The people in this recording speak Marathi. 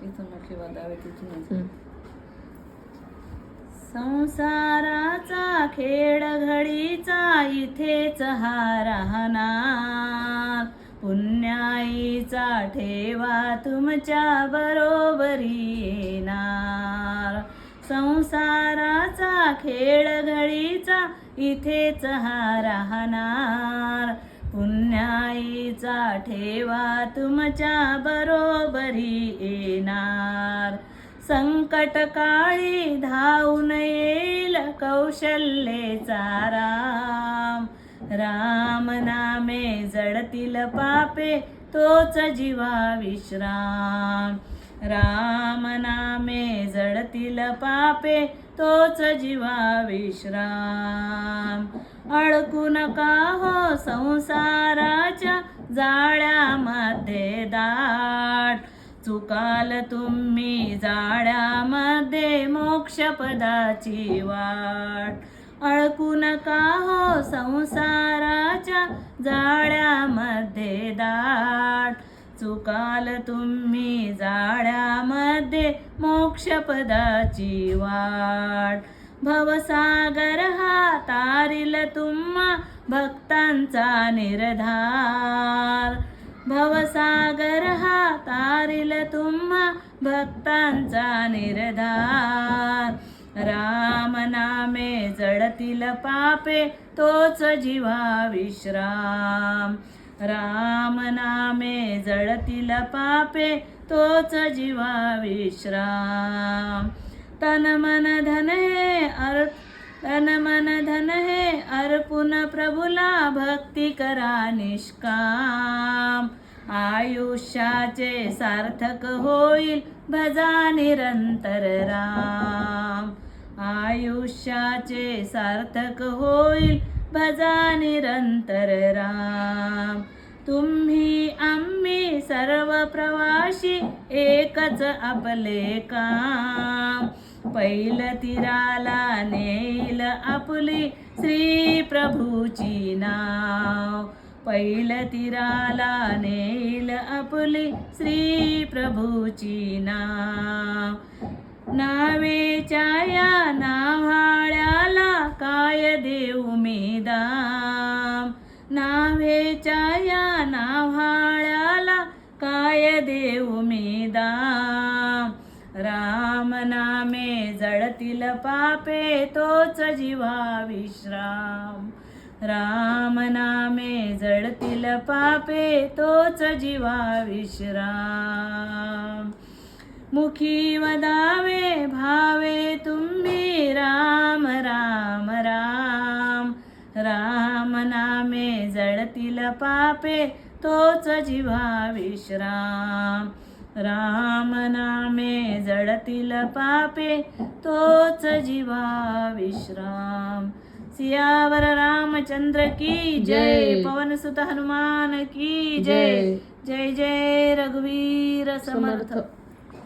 इथं मोठी वादावे तिथून संसाराचा खेळ घडीचा इथेच हा राहणार पुण्याईचा ठेवा तुमच्या बरोबरी येणार संसाराचा खेळ घडीचा इथेच हा राहणार पुण्याईचा ठेवा तुमच्या बरोबरी येणार संकट काळी धावून येईल कौशल्येचा राम राम नामे जडतील पापे तोच जीवा विश्राम राम नामे जडतील पापे तोच जीवा विश्राम अडकू नका हो संसाराच्या जाळ्यामध्ये दाट चुकाल तुम्ही जाळ्यामध्ये मोक्षपदाची वाट अडकू नका हो संसाराच्या जाळ्यामध्ये दाट चुकाल तुम्ही जाळ्यामध्ये मोक्षपदाची वाट भवसागर हा तारील तुम्हा भक्तांचा निर्धार भवसागर हा तारील तुम्हा भक्तांचा निर्धार राम नामे जडतील पापे तोच जीवा विश्राम राम नामे जडतील पापे तोच जीवा विश्राम तन मन धन हे अर्पुन प्रभुला भक्ती करा निष्काम आयुष्याचे सार्थक होईल भजा निरंतर राम आयुष्याचे सार्थक होईल भजा निरंतर राम तुम्ही आम्ही सर्व प्रवासी एकच आपले काम पैल तीराला नेईल आपली श्री प्रभूची नाव पैल तीराला नेईल आपली श्री प्रभूची नाव नावेच्या या नाव्हाळ्याला काय देऊ मी दाम नावेच्या या नाव्हाळ्याला काय देऊ मी दाम राम नामे जडतील पापे तोच जीवा विश्राम राम नामे जडतील पापे तोच जीवा विश्राम मुखी वदावे भावे तुम्ही राम राम राम राम नामे जडतील पापे तोच जीवा विश्राम राम नामे जडतील पापे तोच जीवा विश्राम सियावर रामचंद्र की जय पवन सुत हनुमान की जय जय जय रघुवीर समर्थ